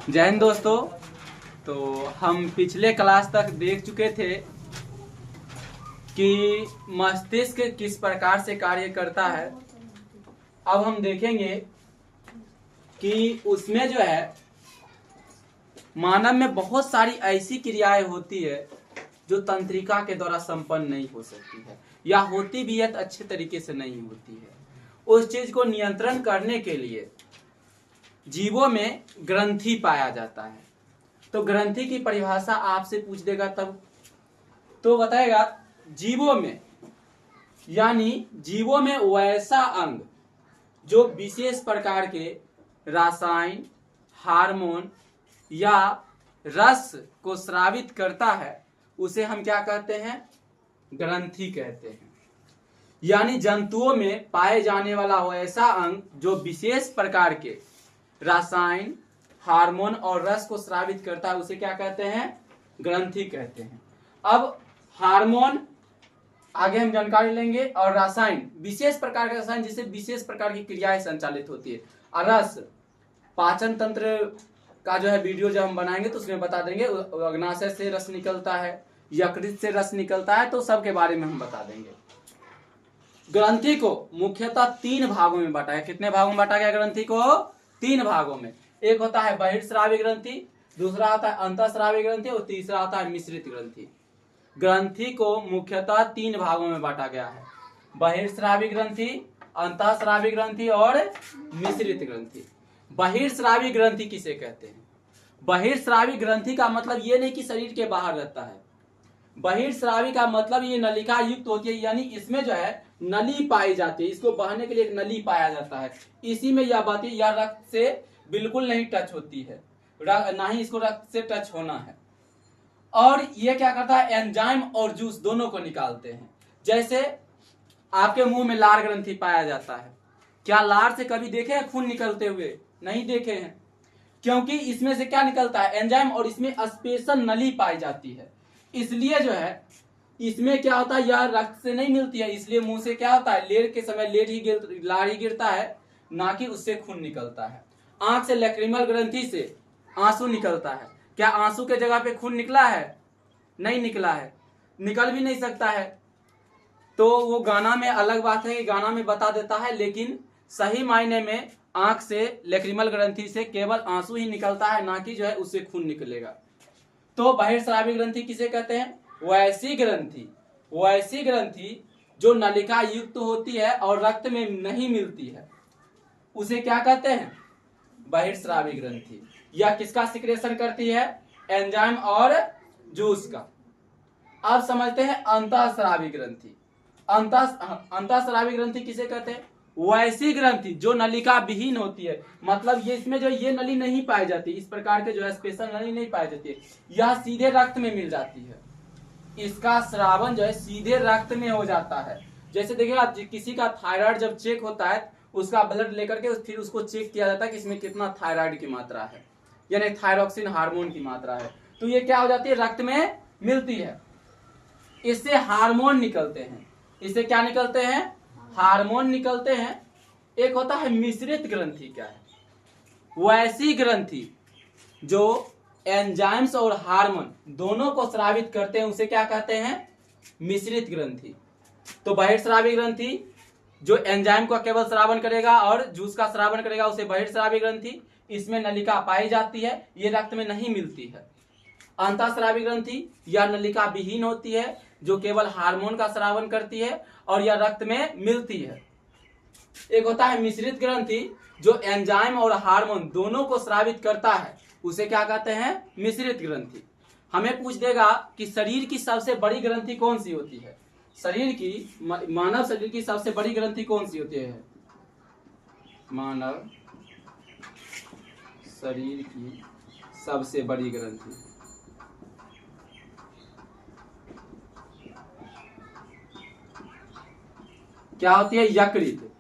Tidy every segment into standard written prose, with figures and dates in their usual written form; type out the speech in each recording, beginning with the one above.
जय हिंद दोस्तों। तो हम पिछले क्लास तक देख चुके थे कि मस्तिष्क किस प्रकार से कार्य करता है। अब हम देखेंगे कि उसमें जो है मानव में बहुत सारी ऐसी क्रियाएं होती है जो तंत्रिका के द्वारा संपन्न नहीं हो सकती है, या होती भी है तो अच्छे तरीके से नहीं होती है। उस चीज को नियंत्रण करने के लिए जीवों में ग्रंथि पाया जाता है। तो ग्रंथि की परिभाषा आपसे पूछ देगा तब तो बताएगा जीवों में, यानी जीवों में वैसा अंग जो विशेष प्रकार के रासायन, हार्मोन या रस को स्रावित करता है, उसे हम क्या कहते हैं? ग्रंथि कहते हैं। यानी जंतुओं में पाए जाने वाला वैसा अंग जो विशेष प्रकार के रासायन, हार्मोन और रस को स्रावित करता है, उसे क्या कहते हैं? ग्रंथि कहते हैं। अब हार्मोन आगे हम जानकारी लेंगे, और रासायन विशेष प्रकार के रसायन जिससे विशेष प्रकार की क्रियाएं संचालित होती है। और रस पाचन तंत्र का जो है वीडियो जब हम बनाएंगे तो उसमें बता देंगे, अग्नाशय से रस निकलता है, यकृत से रस निकलता है, तो सबके बारे में हम बता देंगे। ग्रंथि को मुख्यतः 3 भागों में बांटा है। कितने भागों में बांटा गया ग्रंथि को? 3 भागों में। एक होता है बहिर्स्रावी ग्रंथि, दूसरा होता है अंतःस्रावी ग्रंथि और तीसरा होता है मिश्रित ग्रंथि। ग्रंथि को मुख्यतः 3 भागों में बांटा गया है: बहिर्स्रावी ग्रंथि, अंतःस्रावी ग्रंथि और मिश्रित ग्रंथि। बहिर्स्रावी ग्रंथि किसे कहते हैं? बहिर्स्रावी ग्रंथि का मतलब ये नहीं कि शरीर के बाहर रहता है। बहिर्स्रावी का मतलब ये नलिका युक्त होती है, यानी इसमें जो है नली पाई जाती है, इसको बहने के लिए एक नली पाया जाता है। इसी में यह बात, यह रक्त से बिल्कुल नहीं टच होती है, ना ही इसको रक्त से टच होना है। और ये क्या करता है? एंजाइम और जूस दोनों को निकालते हैं। जैसे आपके मुंह में लार ग्रंथि पाया जाता है, क्या लार से कभी देखे हैं खून निकलते हुए? नहीं देखे हैं, क्योंकि इसमें से क्या निकलता है? एंजाइम, और इसमें स्पेशल नली पाई जाती है। इसलिए जो है इसमें क्या होता है, यह रक्त से नहीं मिलती है, इसलिए मुंह से क्या होता है, लेर के समय लार ही गिरता है, ना कि उससे खून निकलता है। आंख से लैक्रिमल ग्रंथि से आंसू निकलता है। क्या आंसू के जगह पे खून निकला है? नहीं निकला है, निकल भी नहीं सकता है। तो वो गाना में अलग बात है कि गाना में बता देता है, लेकिन सही मायने में आंख से लैक्रिमल ग्रंथि से केवल आंसू ही निकलता है, ना कि जो है उससे खून निकलेगा। तो बहिर्स्रावी ग्रंथि किसे कहते हैं? वैसी ग्रंथि, वैसी ग्रंथि जो नलिका युक्त होती है और रक्त में नहीं मिलती है, उसे क्या कहते हैं? बहिर्स्रावी ग्रंथि। यह किसका सिक्रेशन करती है? एंजाइम और जूस का। अब समझते हैं अंतःस्रावी ग्रंथि। अंतःस्रावी ग्रंथि किसे कहते हैं? वैसी ग्रंथि जो नलिका विहीन होती है, मतलब ये इसमें जो ये नली नहीं पाई जाती, इस प्रकार के जो है स्पेशल नली नहीं पाई जाती है, यह सीधे रक्त में मिल जाती है। इसका स्रावन जो है सीधे रक्त में हो जाता है। जैसे देखिएगा किसी का थायराइड जब चेक होता है, उसका ब्लड लेकर के फिर उसको चेक किया जाता है कि इसमें कितना थायराइड की मात्रा है, यानी थायरोक्सिन हार्मोन की मात्रा है। तो ये क्या हो जाती है? रक्त में मिलती है। इससे हार्मोन निकलते हैं। इससे क्या निकलते हैं? हार्मोन निकलते हैं। एक होता है मिश्रित ग्रंथि। क्या है? वैसी ग्रंथि जो एंजाइम्स और हार्मोन दोनों को स्रावित करते हैं, उसे क्या कहते हैं? मिश्रित ग्रंथि। तो बहिर्स्रावी ग्रंथि जो एंजाइम का केवल स्रावन करेगा और जूस का स्रावन करेगा, उसे बहिर्स्रावी ग्रंथि। इसमें नलिका पाई जाती है, ये रक्त में नहीं मिलती है। अंतःस्रावी ग्रंथि यह नलिका विहीन होती है, जो केवल हार्मोन का स्रावन करती है और यह रक्त में मिलती है। एक होता है मिश्रित ग्रंथि जो एंजाइम और हार्मोन दोनों को स्रावित करता है, उसे क्या कहते हैं? मिश्रित ग्रंथि। हमें पूछ देगा कि शरीर की सबसे बड़ी ग्रंथि कौन सी होती है? शरीर की, मानव शरीर की सबसे बड़ी ग्रंथि कौन सी होती है? मानव शरीर की सबसे बड़ी ग्रंथि क्या होती है? यकृत।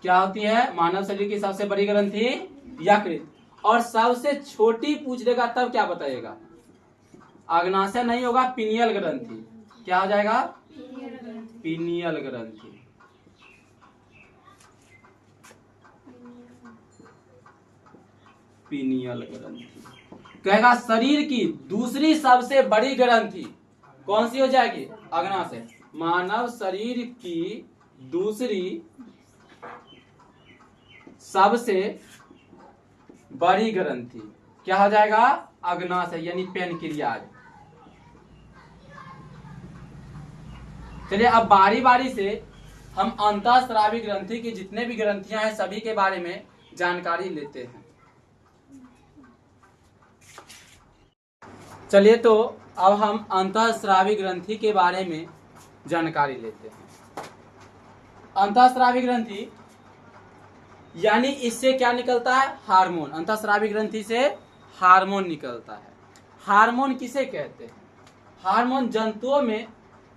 क्या होती है मानव शरीर की सबसे बड़ी ग्रंथि? यकृत। और सबसे छोटी पूछ देगा तब क्या बताइएगा? अग्नाशय नहीं होगा, पिनियल ग्रंथि। क्या हो जाएगा? पिनियल ग्रंथि। पीनियल ग्रंथि। कहेगा शरीर की दूसरी सबसे बड़ी ग्रंथि कौन सी हो जाएगी? अग्नाशय। मानव शरीर की दूसरी सबसे बड़ी ग्रंथि क्या हो जाएगा? अग्नाशय यानी पेनक्रियाज। चलिए अब बारी बारी से हम अंतःस्रावी ग्रंथि की जितने भी ग्रंथियां हैं सभी के बारे में जानकारी लेते हैं। चलिए तो अब हम अंतःस्रावी ग्रंथि के बारे में जानकारी लेते हैं। अंतःस्रावी ग्रंथि यानी इससे क्या निकलता है? हार्मोन। अंतःस्रावी ग्रंथि से हार्मोन निकलता है। हार्मोन किसे कहते हैं? हार्मोन जंतुओं में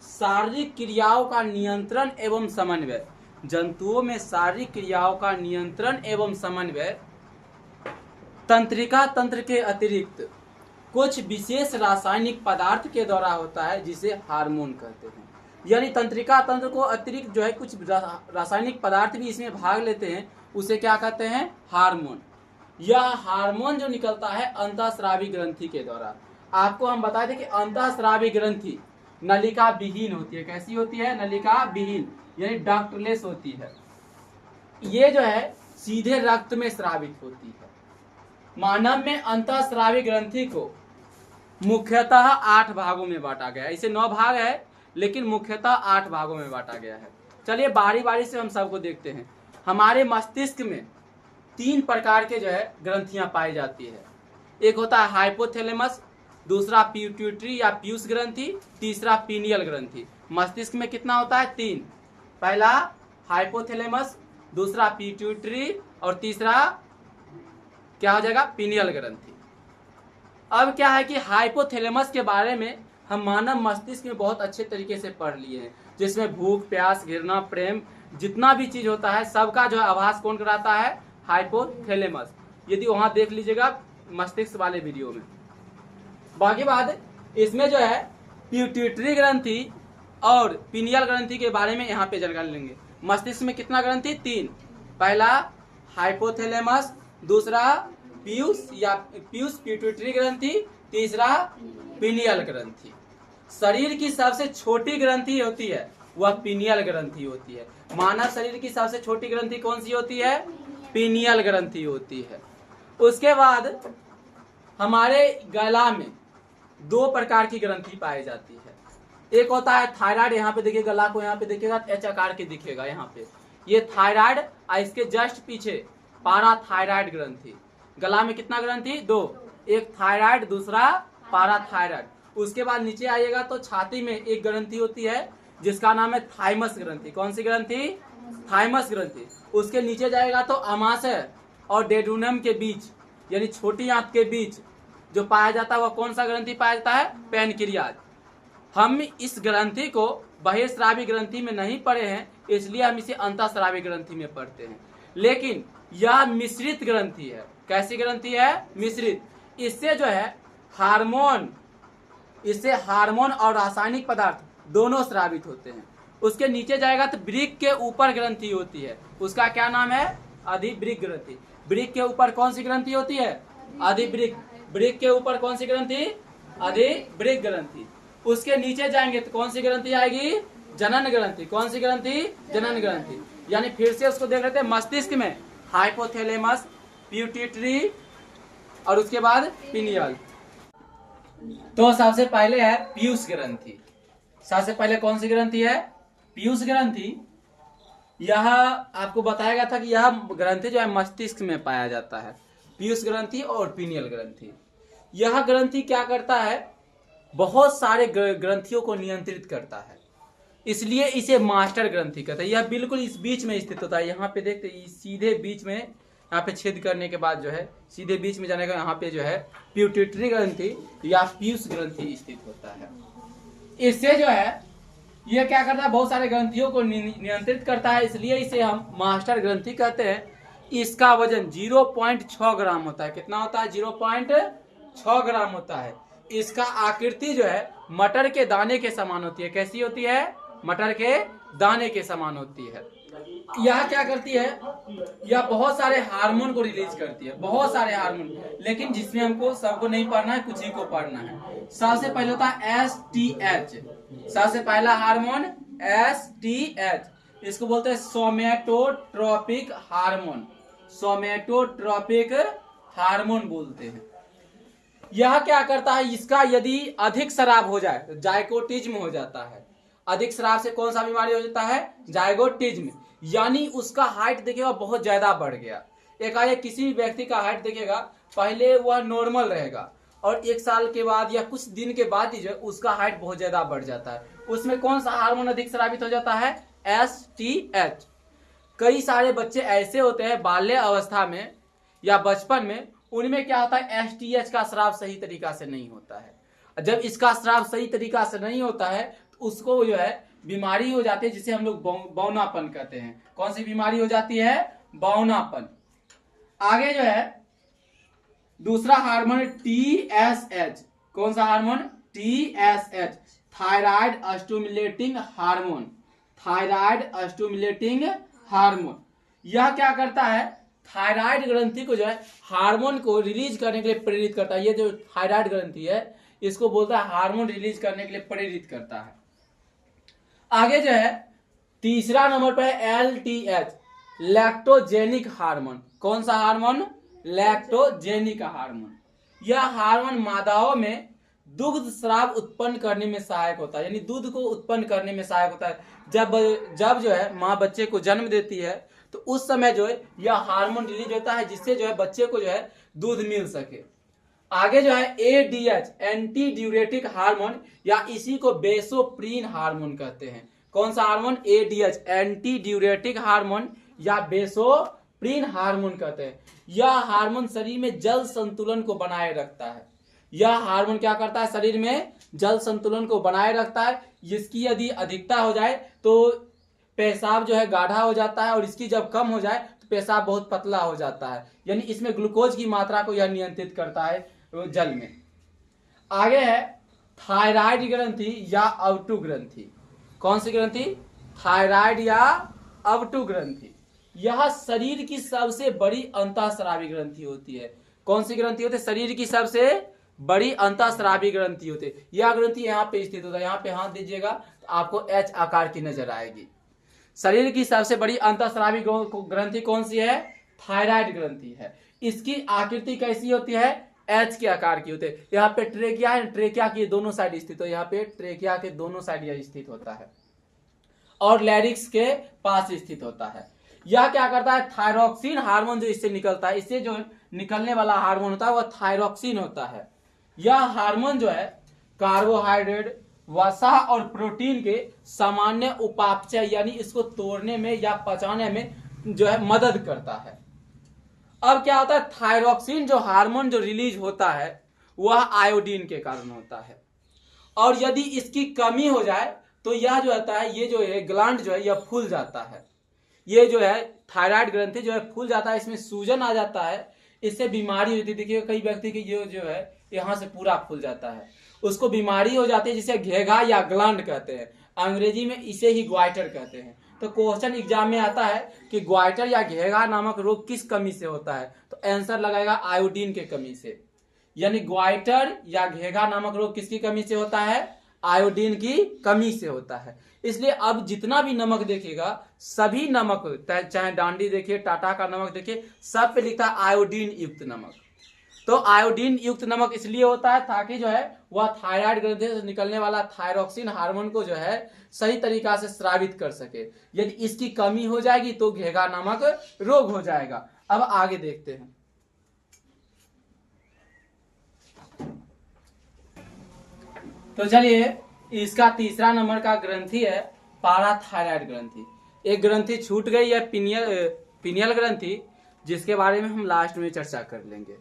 शारीरिक क्रियाओं का नियंत्रण एवं समन्वय, जंतुओं में शारीरिक क्रियाओं का नियंत्रण एवं समन्वय तंत्रिका तंत्र के अतिरिक्त कुछ विशेष रासायनिक पदार्थ के द्वारा होता है जिसे हार्मोन कहते हैं। यानी तंत्रिका तंत्र को अतिरिक्त जो है कुछ रासायनिक पदार्थ भी इसमें भाग लेते हैं, उसे क्या कहते हैं? हार्मोन। यह हार्मोन जो निकलता है अंतःस्रावी ग्रंथि के द्वारा। आपको हम बताए थे कि अंतःस्रावी ग्रंथि नलिका विहीन होती है। कैसी होती है? नलिका विहीन यानी डक्टलेस होती है। ये जो है सीधे रक्त में स्रावित होती है। मानव में अंतःस्रावी ग्रंथि को मुख्यतः 8 भागों में बांटा गया है। इसे 9 भाग है लेकिन मुख्यतः 8 भागों में बांटा गया है। चलिए बारी बारी से हम सबको देखते हैं। हमारे मस्तिष्क में 3 प्रकार के जो है ग्रंथियां पाई जाती है। एक होता है हाइपोथैलेमस, दूसरा पिट्यूटरी या पीयूष ग्रंथि, तीसरा पीनियल ग्रंथि। मस्तिष्क में कितना होता है? 3। पहला हाइपोथैलेमस, दूसरा पिट्यूटरी और तीसरा क्या हो जाएगा? पीनियल ग्रंथि। अब क्या है कि हाइपोथैलेमस के बारे में हम मानव मस्तिष्क में बहुत अच्छे तरीके से पढ़ लिए हैं, जिसमें भूख, प्यास, घृणा, प्रेम जितना भी चीज होता है सबका जो है आभास कौन कराता है? हाइपोथैलेमस। यदि वहां देख लीजिएगा मस्तिष्क वाले वीडियो में। बाकी बात इसमें जो है पिट्यूटरी ग्रंथि और पीनियल ग्रंथि के बारे में यहाँ पे जानकारी लेंगे। मस्तिष्क में कितना ग्रंथि? 3। पहला हाइपोथैलेमस, दूसरा पीयूष पिट्यूटरी ग्रंथि, तीसरा पीनियल ग्रंथि। शरीर की सबसे छोटी ग्रंथि होती है वह पीनियल ग्रंथि होती है। मानव शरीर की सबसे छोटी ग्रंथि कौन सी होती है? पीनियल ग्रंथि होती है। उसके बाद हमारे गला में 2 प्रकार की ग्रंथि पाई जाती है। एक होता है थायराइड। यहाँ पे देखिए गला को, यहाँ पे देखिएगा एच आकार के दिखेगा यहाँ पे, ये थायराइड। और इसके जस्ट पीछे पाराथायराइड ग्रंथि। गला में कितना ग्रंथि? 2। एक थायराइड, दूसरा पाराथायराइड। उसके बाद नीचे आइएगा तो छाती में एक ग्रंथि होती है जिसका नाम है थाइमस ग्रंथि। कौन सी ग्रंथि? थाइमस ग्रंथि। उसके नीचे जाएगा तो अमाशय और डेडुनम के बीच यानी छोटी आंत के बीच जो पाया जाता है वह कौन सा ग्रंथि पाया जाता है? पेनक्रियाज। हम इस ग्रंथि को बहिर्स्रावी ग्रंथि में नहीं पढ़े हैं, इसलिए हम इसे अंतःस्रावी ग्रंथि में पढ़ते हैं। लेकिन यह मिश्रित ग्रंथि है। कैसी ग्रंथि है? मिश्रित। इससे जो है इससे हार्मोन और रासायनिक पदार्थ दोनों स्रावित होते हैं। उसके नीचे जाएगा तो वृक्क के ऊपर ग्रंथि होती है, उसका क्या नाम है? अधिवृक्क ग्रंथि। वृक्क के ऊपर कौन सी ग्रंथि होती है? अधिवृक्क। वृक्क के ऊपर कौन सी ग्रंथि? अधिवृक्क ग्रंथि। उसके नीचे जाएंगे तो कौन सी ग्रंथि आएगी? जनन ग्रंथि। कौन सी ग्रंथि? जनन ग्रंथि। यानी फिर से उसको देख लेते हैं। मस्तिष्क में हाइपोथैलेमस, पिट्यूटरी और उसके बाद पीनियल। तो सबसे पहले है पीयूष ग्रंथि। सबसे पहले कौन सी ग्रंथि है? पीयूष ग्रंथि। यह आपको बताया गया था कि यह ग्रंथि जो है मस्तिष्क में पाया जाता है। पीयूष ग्रंथि और पीनियल ग्रंथि। यह ग्रंथि क्या करता है? बहुत सारे ग्रंथियों को नियंत्रित करता है, इसलिए इसे मास्टर ग्रंथि कहते हैं। यह बिल्कुल इस बीच में स्थित होता है। यहाँ पे देखते सीधे बीच में, यहाँ पे छेद करने के बाद जो है सीधे बीच में जाने का यहाँ पे जो है पिट्यूटरी ग्रंथि या पीयूष ग्रंथि स्थित होता है। इससे जो है यह क्या करता है? बहुत सारे ग्रंथियों को नियंत्रित करता है, इसलिए इसे हम मास्टर ग्रंथि कहते हैं। इसका वजन 0.6 ग्राम होता है। कितना होता है? 0.6 ग्राम होता है। इसका आकृति जो है मटर के दाने के समान होती है। कैसी होती है? मटर के दाने के समान होती है। यह क्या करती है, यह बहुत सारे हार्मोन को रिलीज करती है, बहुत सारे हार्मोन, लेकिन जिसमें हमको सबको नहीं पढ़ना है, कुछ ही को पढ़ना है। सबसे पहले होता है STH, सबसे पहला हार्मोन STH, इसको बोलते हैं सोमैटोट्रोपिक हार्मोन, सोमैटोट्रोपिक हार्मोन बोलते हैं। यह क्या करता है, इसका यदि अधिक स्राव हो जाए तो जाइगोटिज्म हो जाता है। अधिक स्राव से कौन सा बीमारी हो जाता है, जाइगोटिज्म, यानी उसका हाइट देखिएगा बहुत ज्यादा बढ़ गया। एकाएक किसी भी व्यक्ति का हाइट देखिएगा, पहले वह नॉर्मल रहेगा और 1 साल के बाद या कुछ दिन के बाद ही जो उसका हाइट बहुत ज्यादा बढ़ जाता है। उसमें कौन सा हार्मोन अधिक स्रावित हो जाता है, STH। कई सारे बच्चे ऐसे होते हैं बाल्य अवस्था में या बचपन में, उनमें क्या होता है, STH का स्राव सही तरीका से नहीं होता है। जब इसका स्राव सही तरीका से नहीं होता है तो उसको जो है बीमारी हो जाती है, जिसे हम लोग बौनापन कहते हैं। कौन सी बीमारी हो जाती है, बौनापन। आगे जो है दूसरा हार्मोन TSH, कौन सा hormone, TSH, thyroid stimulating hormone, thyroid stimulating hormone. यह क्या करता है, थायराइड ग्रंथि को जो है हार्मोन को रिलीज करने के लिए प्रेरित करता है। ये जो थायराइड ग्रंथि है इसको बोलता है हार्मोन रिलीज करने के लिए प्रेरित करता है। आगे जो है तीसरा नंबर पर है LTH, लैक्टोजेनिक हार्मोन। कौन सा हार्मोन, लैक्टोजेनिक हार्मोन। यह हार्मोन मादाओं में दुग्ध स्राव उत्पन्न करने में सहायक होता है, यानी दूध को उत्पन्न करने में सहायक होता है। जब जो है माँ बच्चे को जन्म देती है तो उस समय जो है यह हार्मोन रिलीज होता है, जिससे जो है बच्चे को जो है दूध मिल सके। आगे जो है ADH, एंटी ड्यूरेटिक हार्मोन, या इसी को बेसोप्रीन हार्मोन कहते हैं। कौन सा hormone, ADH, anti diuretic hormone या बेसोप्रीन हार्मोन कहते हैं। यह हार्मोन शरीर में जल संतुलन को बनाए रखता है। यह हार्मोन क्या करता है, शरीर में जल संतुलन को बनाए रखता है। इसकी यदि अधिकता हो जाए तो पेशाब जो है गाढ़ा हो जाता है, और इसकी जब कम हो जाए तो पेशाब बहुत पतला हो जाता है, यानी इसमें ग्लूकोज की मात्रा को यह नियंत्रित करता है जल में। आगे है थायराइड ग्रंथि या अवटु ग्रंथि। कौन सी ग्रंथि, थायराइड या अवटु ग्रंथि। यह शरीर की सबसे बड़ी अंतःस्रावी ग्रंथि होती है। कौन सी ग्रंथि होती है, शरीर की सबसे बड़ी अंतःस्रावी ग्रंथि होती है। यह ग्रंथि यहाँ पे स्थित होता है, यहाँ पे हाथ दीजिएगा तो आपको H आकार की नजर आएगी। शरीर की सबसे बड़ी अंतःस्रावी ग्रंथि कौन सी है, थायराइड ग्रंथि है। इसकी आकृति कैसी होती है, H के आकार की होती है। यहाँ पे ट्रेकिया है, ट्रेकिया की दोनों साइड स्थित हो, यहाँ पे ट्रेकिया के दोनों साइड यह स्थित होता है, और लैरिक्स के पास स्थित होता है। यह क्या करता है, थायरोक्सिन हार्मोन जो इससे निकलता है, इससे जो निकलने वाला हार्मोन होता है वह थायरोक्सिन होता है। यह हार्मोन जो है कार्बोहाइड्रेट, वसा और प्रोटीन के सामान्य उपापचय, यानी इसको तोड़ने में या पचाने में जो है मदद करता है। अब क्या होता है, थायरोक्सिन जो हार्मोन जो रिलीज होता है वह आयोडीन के कारण होता है, और यदि इसकी कमी हो जाए तो यह जो होता है, ये जो है ग्लैंड जो है यह फूल जाता है। ये जो है थायराइड ग्रंथि जो है फूल जाता है, इसमें सूजन आ जाता है, इससे बीमारी होती है। देखिए कई व्यक्ति की ये जो है यहाँ से पूरा फूल जाता है, उसको बीमारी हो जाती है जिसे घेघा या ग्लैंड कहते हैं, अंग्रेजी में इसे ही ग्वाइटर कहते हैं। तो क्वेश्चन एग्जाम में आता है कि ग्वाइटर या घेघा नामक रोग किस कमी से होता है, तो आंसर लगाएगा आयोडीन के कमी से। यानी ग्वाइटर या घेघा नामक रोग किसकी कमी से होता है, आयोडीन की कमी से होता है। इसलिए अब जितना भी नमक देखिएगा, सभी नमक, चाहे डांडी देखिए, टाटा का नमक देखिए, सब पे लिखा है आयोडीन युक्त नमक। तो आयोडीन युक्त नमक इसलिए होता है ताकि जो है वह थायराइड ग्रंथि से निकलने वाला थायरोक्सिन हार्मोन को जो है सही तरीका से स्रावित कर सके। यदि इसकी कमी हो जाएगी तो घेघा नामक रोग हो जाएगा। अब आगे देखते हैं। तो चलिए, इसका तीसरा नंबर का ग्रंथि है पाराथायराइड ग्रंथि। एक ग्रंथि छूट गई है, पिनियल ग्रंथि, जिसके बारे में हम लास्ट में चर्चा कर लेंगे।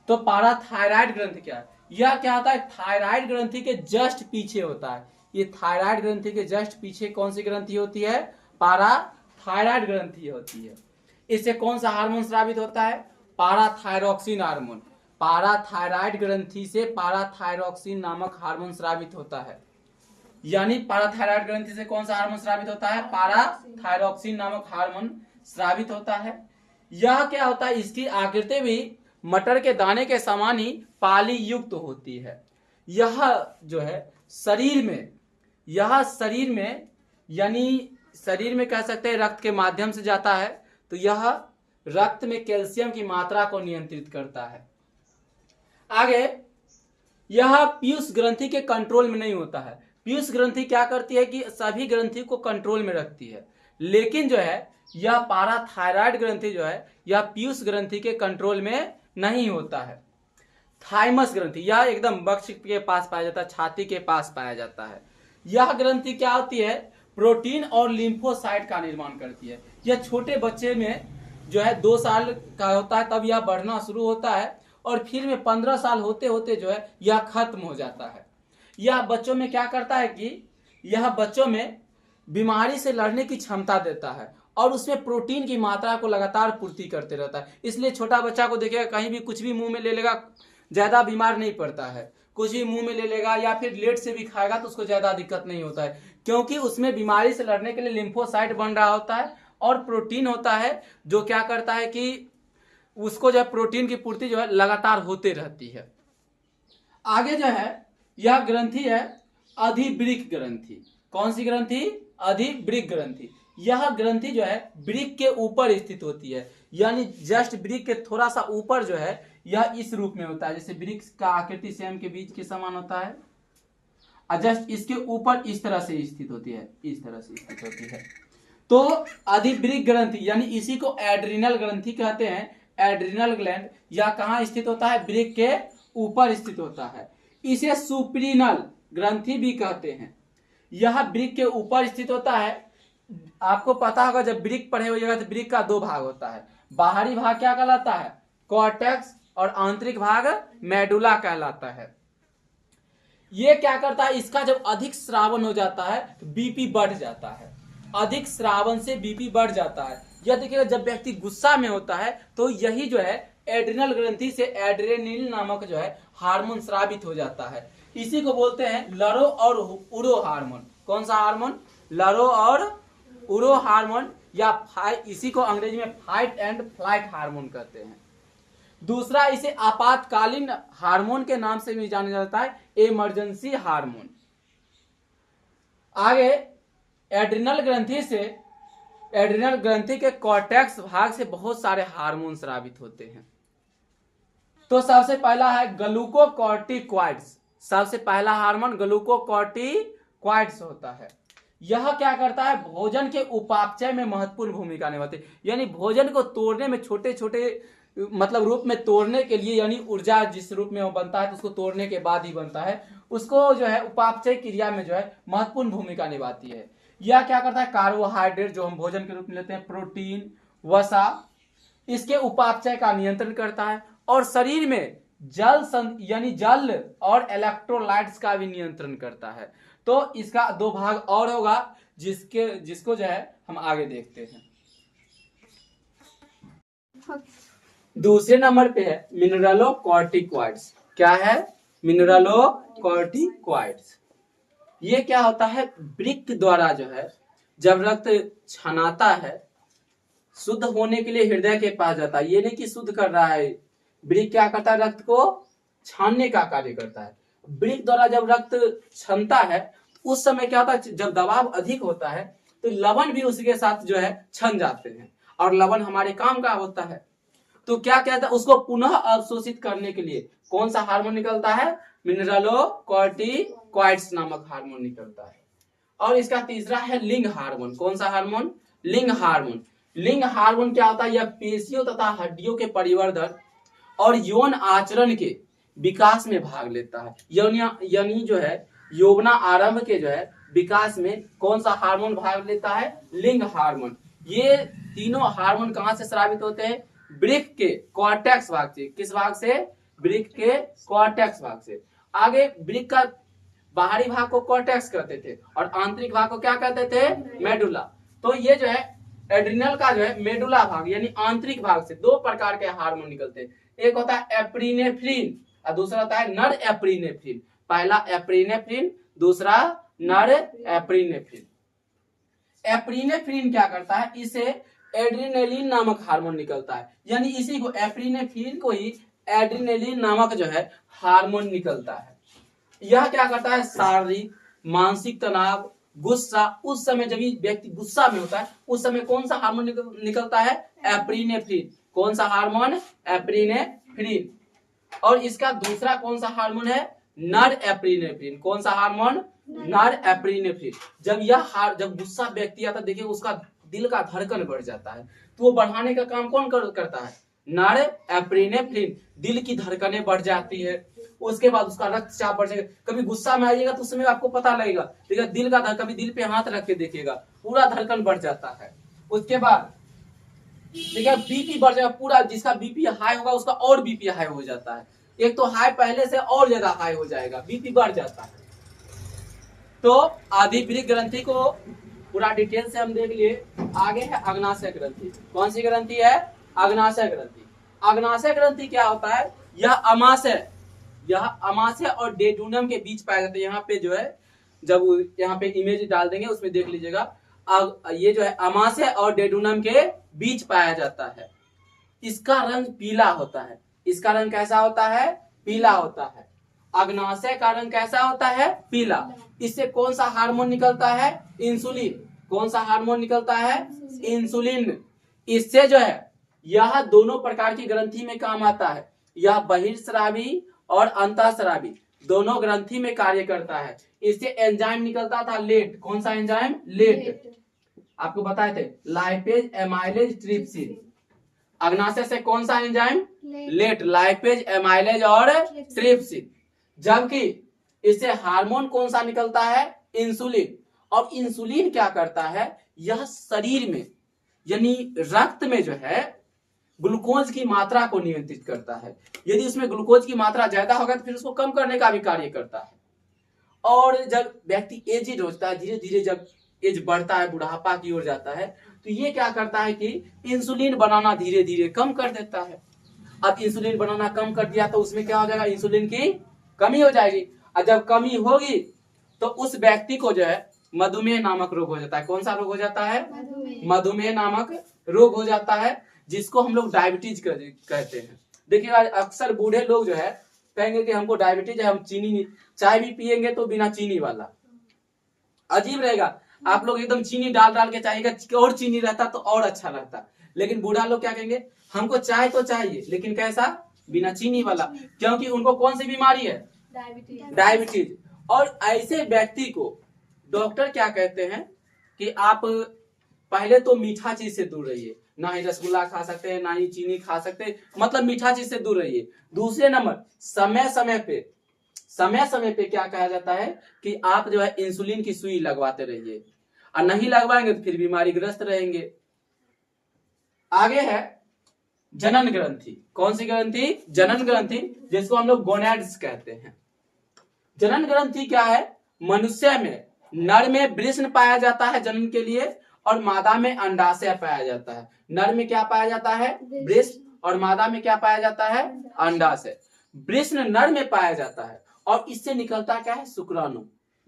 तो पाराथायराइड ग्रंथि क्या है, यह क्या होता है, थायराइड ग्रंथि के जस्ट पीछे होता है। ये थायराइड ग्रंथि के जस्ट पीछे कौन सी ग्रंथि होती है, पाराथायराइड ग्रंथि होती है। इससे कौन सा हार्मोन स्रावित होता है, पाराथायरोक्सिन हार्मोन। पाराथायराइड ग्रंथि से पाराथायरोक्सिन नामक हार्मोन स्रावित होता है। यानी पाराथायराइड ग्रंथि से कौन सा हार्मोन स्रावित होता है? पाराथायरॉक्सिन नामक हार्मोन स्रावित होता है। यह क्या होता है, इसकी आकृति भी मटर के दाने के समान ही पाली युक्त होती है। यह जो है शरीर में यानी शरीर में कह सकते हैं रक्त के माध्यम से जाता है, तो यह रक्त में कैल्शियम की मात्रा को नियंत्रित करता है। आगे, यह पीयूष ग्रंथि के कंट्रोल में नहीं होता है। पीयूष ग्रंथि क्या करती है कि सभी ग्रंथि को कंट्रोल में रखती है, लेकिन जो है यह पाराथायराइड ग्रंथि जो है यह पीयूष ग्रंथि के कंट्रोल में नहीं होता है। थाइमस ग्रंथि, यह एकदम वक्ष के पास पाया जाता है, छाती के पास पाया जाता है। यह ग्रंथि क्या होती है? प्रोटीन और लिम्फोसाइट का निर्माण करती है। यह छोटे बच्चे में जो है 2 साल का होता है तब यह बढ़ना शुरू होता है, और फिर में 15 साल होते होते जो है यह खत्म हो जाता है। यह बच्चों में क्या करता है कि यह बच्चों में बीमारी से लड़ने की क्षमता देता है, और उसमें प्रोटीन की मात्रा को लगातार पूर्ति करते रहता है। इसलिए छोटा बच्चा को देखिएगा, कहीं भी कुछ भी मुंह में ले लेगा, ज्यादा बीमार नहीं पड़ता है। कुछ भी मुंह में ले लेगा या फिर लेट से भी खाएगा तो उसको ज्यादा दिक्कत नहीं होता है, क्योंकि उसमें बीमारी से लड़ने के लिए लिम्फोसाइट बन रहा होता है और प्रोटीन होता है जो क्या करता है कि उसको जो है प्रोटीन की पूर्ति जो है लगातार होते रहती है। आगे जो है यह ग्रंथि है अधिवृक्क ग्रंथि। कौन सी ग्रंथि? अधिवृक्क ग्रंथि। यह ग्रंथि जो है वृक्क के ऊपर स्थित होती है, यानी जस्ट वृक्क के थोड़ा सा ऊपर जो है यह इस रूप में होता है, जैसे वृक्ष का आकृति सेम के बीच के समान होता है, और जस्ट इसके ऊपर इस तरह से स्थित होती है, इस तरह से स्थित होती है। तो अधिवृक्क ग्रंथि यानी इसी को एड्रिनल ग्रंथि कहते हैं। एड्रिनल ग्लैंड यह कहाँ स्थित होता है? वृक्क के ऊपर स्थित होता है। इसे सुप्रीनल ग्रंथि भी कहते हैं। यह वृक्क के ऊपर स्थित होता है। आपको पता होगा जब वृक्क पढ़े होइएगा तो वृक्क का 2 भाग होता है। बाहरी भाग क्या कहलाता है? कॉर्टेक्स, और आंतरिक भाग मेडुला कहलाता है। ये क्या करता है? इसका जब अधिक स्रावन हो जाता है तो बीपी बढ़ जाता है। अधिक स्रावन से बीपी बढ़ जाता है। यह देखिएगा जब व्यक्ति गुस्सा में होता है तो यही जो है एड्रिनल ग्रंथि से एड्रेनिल नामक जो है हार्मोन स्रावित हो जाता है। इसी को बोलते हैं लरो और उरो हार्मोन। कौन सा हार्मोन? लरो और उरो हार्मोन, या इसी को अंग्रेजी में फाइट एंड फ्लाइट हार्मोन कहते हैं। दूसरा, इसे आपातकालीन हार्मोन के नाम से भी जाना जाता है, इमरजेंसी हार्मोन। आगे, एड्रिनल ग्रंथि के कॉर्टेक्स भाग से बहुत सारे हार्मोन स्रावित होते हैं। तो सबसे पहला है ग्लूकोकॉर्टिकॉइड्स। सबसे पहला हार्मोन ग्लूकोकॉर्टिकॉइड्स होता है। यह क्या करता है? भोजन के उपापचय में महत्वपूर्ण भूमिका निभाते हैं, यानी भोजन को तोड़ने में, छोटे छोटे मतलब रूप में तोड़ने के लिए, यानी ऊर्जा जिस रूप में वो बनता है तो उसको तोड़ने के बाद ही बनता है, उसको जो है उपापचय क्रिया में जो है महत्वपूर्ण भूमिका निभाती है। यह क्या करता है? कार्बोहाइड्रेट जो हम भोजन के रूप में लेते हैं, प्रोटीन, वसा, इसके उपापचय का नियंत्रण करता है, और शरीर में यानी जल और इलेक्ट्रोलाइट्स का भी नियंत्रण करता है। तो इसका 2 भाग और होगा जिसको जो है हम आगे देखते हैं। दूसरे नंबर पे है मिनरलोकॉर्टिकॉइड्स। क्या है? मिनरलोकॉर्टिकॉइड्स। ये क्या होता है? वृक्क द्वारा जो है जब रक्त छनाता है, शुद्ध होने के लिए हृदय के पास जाता है। ये नहीं कि शुद्ध कर रहा है, वृक्क क्या करता है? रक्त को छानने का कार्य करता है। वृक्क द्वारा जब रक्त छनता है उस समय क्या होता है? जब दबाव अधिक होता है तो लवण भी उसके साथ जो है छन जाते हैं, और लवण हमारे काम का होता है। तो क्या कहता है? उसको पुनः अवशोषित करने के लिए कौन सा हार्मोन निकलता है? मिनरलोकॉर्टिकॉइड्स नामक हार्मोन निकलता है। और इसका तीसरा है लिंग हार्मोन। कौन सा हार्मोन? लिंग हार्मोन। लिंग हार्मोन क्या होता है? यह पेशियों तथा हड्डियों के परिवर्धन और यौन आचरण के विकास में भाग लेता है। यानी जो है यौवना आरंभ के जो है विकास में कौन सा हार्मोन भाग लेता है? लिंग हार्मोन। ये तीनों हार्मोन कहां से स्रावित होते हैं? वृक्क के कॉर्टेक्स भाग से। किस भाग से? वृक्क के कॉर्टेक्स भाग से। आगे वृक्क का बाहरी भाग को कॉर्टेक्स कहते थे और आंतरिक भाग को क्या कहते थे? मेडुला। तो ये जो है एड्रिनल का जो है मेडुला भाग यानी आंतरिक भाग से 2 प्रकार के हार्मोन निकलते हैं। एक होता है एप्रिनेफ्रिन और दूसरा होता है नर एप्रिनेफ्रिन। पहला एप्रिनेफ्रिन, दूसरा नॉरएप्रिनेफ्रिन। एप्रिनेफ्रिन क्या करता है, इसे एड्रेनालिन नामक हार्मोन निकलता है, यानी इसी को एप्रिनेफ्रिन को ही एड्रेनालिन नामक जो है हार्मोन निकलता है। यह क्या करता है, शारीरिक मानसिक तनाव, गुस्सा, उस समय जब व्यक्ति गुस्सा में होता है उस समय कौन सा हार्मोन निकलता है, एप्रिनेफ्रिन। कौन सा हार्मोन, एप्रिनेफ्रिन। और इसका दूसरा कौन सा हार्मोन है, नॉरएप्रिनेफ्रिन। कौन सा हार्मोन, नॉरएप्रिनेफ्रिन। जब गुस्सा व्यक्ति आता है, देखिए उसका दिल का धड़कन बढ़ जाता है, तो वो बढ़ाने का काम कौन करता है, नॉरएप्रिनेफ्रिन। दिल की धड़कनें बढ़ जाती है, उसके बाद उसका रक्तचाप बढ़ जाएगा। कभी गुस्सा में आइएगा तो उस समय आपको पता लगेगा, देखिए दिल का धड़कन, कभी दिल पे हाथ रख के देखिएगा, पूरा धड़कन बढ़ जाता है। उसके बाद देखिए बीपी बढ़ जाएगा पूरा, जिसका बीपी हाई होगा उसका और बीपी हाई हो जाता है। एक तो हाई पहले से और ज्यादा हाई हो जाएगा, बीपी बढ़ जाता है। तो आदिवृक्क ग्रंथि को पूरा डिटेल से हम देख लिए। आगे है अग्नाशय ग्रंथि। कौन सी ग्रंथि है, अग्नाशय ग्रंथि। अग्नाशय ग्रंथि क्या होता है, यह अमाशय और डेड्यूनम के बीच पाया जाता है। यहाँ पे जो है, जब यहाँ पे इमेज डाल देंगे उसमें देख लीजिएगा, ये जो है अमाशय और डेड्यूनम के बीच पाया जाता है। इसका रंग पीला होता है। इसका रंग कैसा होता है, पीला होता है। अग्नाशय का रंग कैसा होता है, पीला। इससे कौन सा हार्मोन निकलता है, इंसुलिन। कौन सा हार्मोन निकलता है, इंसुलिन। इससे जो है यह दोनों प्रकार की ग्रंथि में काम आता है। यह बहिर्स्रावी और अंतःस्रावी दोनों ग्रंथि में कार्य करता है। इससे एंजाइम निकलता था लेट। कौन सा एंजाइम, लेट। आपको बताए थे, लाइपेज एमाइलेज ट्रिप्सिन। अग्नाशय से कौन सा एंजाइम, लेट, लाइपेज एमाइलेज और ट्रिप्सिन। जबकि इससे हार्मोन कौन सा निकलता है, इंसुलिन। और इंसुलिन क्या करता है, यह शरीर में यानी रक्त में जो है ग्लूकोज की मात्रा को नियंत्रित करता है। यदि उसमें ग्लूकोज की मात्रा ज्यादा होगा तो फिर उसको कम करने का भी कार्य करता है। और जब व्यक्ति एजिड होता है, धीरे धीरे जब एज बढ़ता है, बुढ़ापा की ओर जाता है, तो ये क्या करता है कि इंसुलिन बनाना धीरे धीरे कम कर देता है। अब इंसुलिन बनाना कम कर दिया तो उसमें क्या हो जाएगा, इंसुलिन की कमी हो जाएगी। और जब कमी होगी तो उस व्यक्ति को जो है मधुमेह नामक रोग हो जाता है। कौन सा रोग हो जाता है, मधुमेह नामक रोग हो जाता है, जिसको हम लोग डायबिटीज कहते हैं। देखिएगा अक्सर बूढ़े लोग जो है कहेंगे कि हमको डायबिटीज है, हम चीनी नहीं, चाय भी पियेंगे तो बिना चीनी वाला। अजीब रहेगा, आप लोग एकदम चीनी डाल डाल के चाहिएगा, और चीनी रहता तो और अच्छा लगता। लेकिन बूढ़ा लोग क्या कहेंगे, हमको चाय तो चाहिए लेकिन कैसा, बिना चीनी वाला। क्योंकि उनको कौन सी बीमारी है, डायबिटीज। और ऐसे व्यक्ति को डॉक्टर क्या कहते हैं कि आप पहले तो मीठा चीज से दूर रहिए, ना ही रसगुल्ला खा सकते हैं, ना ही चीनी खा सकते हैं, मतलब मीठा चीज से दूर रहिए। दूसरे नंबर, समय समय पे क्या कहा जाता है कि आप जो है इंसुलिन की सुई लगवाते रहिए, और नहीं लगवाएंगे तो फिर बीमारी ग्रस्त रहेंगे। आगे है जनन ग्रंथि। कौन सी ग्रंथि, जनन ग्रंथि, जिसको हम लोग गोनैड्स कहते हैं। जनन ग्रंथि क्या है, मनुष्य में नर में वृषण पाया जाता है जनन के लिए, और मादा में अंडाशय पाया जाता है। नर में क्या पाया जाता है, वृषण, और मादा में क्या पाया जाता है, अंडाशय। वृषण नर में पाया जाता है और इससे निकलता क्या है, शुक्राणु।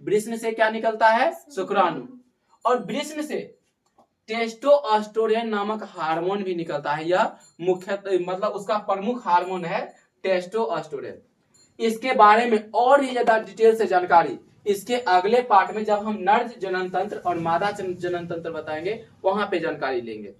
वृषण से क्या निकलता है, शुक्राणु। और वृषण से टेस्टोस्टेरोन नामक हार्मोन भी निकलता है। यह मुख्यतः मतलब उसका प्रमुख हार्मोन है टेस्टोस्टेरोन। इसके बारे में और ही ज्यादा डिटेल से जानकारी इसके अगले पार्ट में, जब हम नर जनन तंत्र और मादा जनन तंत्र बताएंगे, वहां पे जानकारी लेंगे।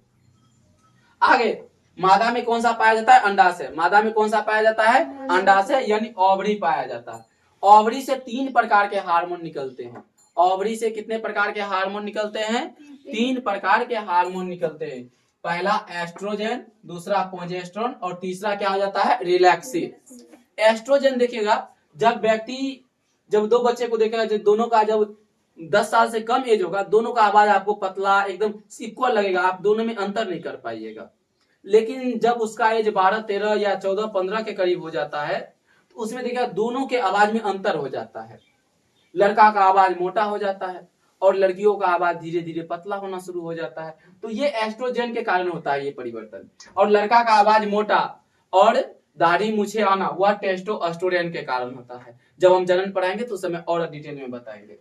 आगे मादा में कौन सा पाया जाता है, अंडाशय। मादा में कौन सा पाया जाता है, अंडाशय यानी ओवरी पाया जाता है। ओवरी से 3 प्रकार के हार्मोन निकलते हैं। ओवरी से कितने प्रकार के हार्मोन निकलते हैं, 3 प्रकार के हार्मोन निकलते हैं। पहला एस्ट्रोजन, दूसरा प्रोजेस्टेरोन, और तीसरा क्या हो जाता है, रिलैक्सिन। एस्ट्रोजन देखिएगा, जब 2 बच्चे को देखेगा, जब दोनों का जब 10 साल से कम एज होगा, दोनों का आवाज आपको पतला एकदम इक्वल लगेगा, आप दोनों में अंतर नहीं कर पाइएगा। लेकिन जब उसका एज 12, 13 या 14, 15 के करीब हो जाता है, तो उसमें देखिएगा दोनों के आवाज में अंतर हो जाता है। लड़का का आवाज मोटा हो जाता है और लड़कियों का आवाज धीरे धीरे पतला होना शुरू हो जाता है। तो ये एस्ट्रोजन के कारण होता है ये परिवर्तन। और लड़का का आवाज मोटा और दाढ़ी मूछे आना, वह टेस्टोस्टेरोन के कारण होता है। जब हम जनन पढ़ाएंगे तो उस समय और डिटेल में बताएंगे।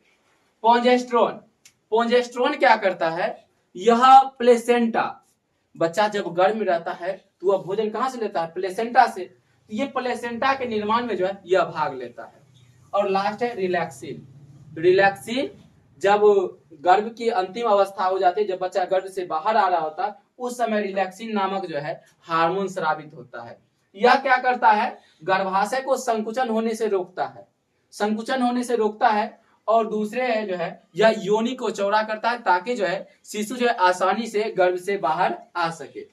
प्रोजेस्टेरोन, प्रोजेस्टेरोन क्या करता है, यह प्लेसेंटा, बच्चा जब गर्भ में रहता है तो वह भोजन कहां से लेता है, प्लेसेंटा से, तो ये प्लेसेंटा के निर्माण में जो है यह भाग लेता है। और लास्ट है रिलैक्सिन, रिलैक्सिन जब गर्भ की अंतिम अवस्था हो जाती है, जब बच्चा गर्भ से बाहर आ रहा होता है, उस समय रिलैक्सिन नामक जो है हार्मोन स्रावित होता है। यह क्या करता है, गर्भाशय को संकुचन होने से रोकता है, संकुचन होने से रोकता है, और दूसरे है जो है यह योनि को चौड़ा करता है, ताकि जो है शिशु जो है आसानी से गर्भ से बाहर आ सके।